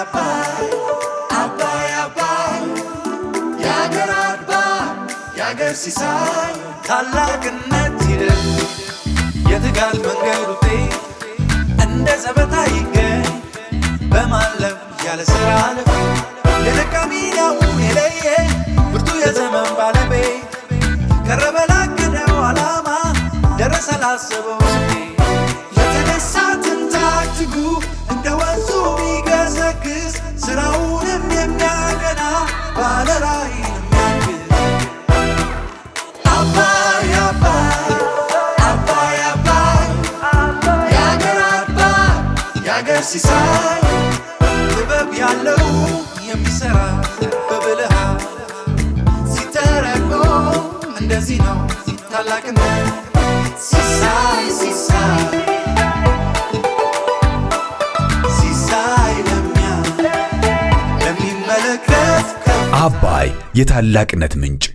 አባይ አባይ አባይ የአገር አድባር የአገር ሲሳይ ታላቅነት ሂደት የትጋል መንገድ ውጤት እንደ ዘበታ ይገኝ በማለም ያለ ሥራ አለፈ የደካሚናውን የለየ ብርቱ የዘመን ባለቤት ቀረበ ላቀደው ዓላማ ደረሰ ላሰበው ስኬት የተነሳ ትንታግ ትጉ እንደ ወንዙ ቢገሰግስ ሥራውንም የሚያቀና ባለ ራዕይን የሚያግዝ አባይ አባይ አባይ አባይ የአገር አድባር የአገር ሲሳይ ጥበብ ያለው የሚሠራ በብልሃት ሲተረጎም እንደዚህ ነው ታላቅነት ሲሳይ ሲሳይ ሲሳይ ለሚመለከት አባይ የታላቅነት ምንጭ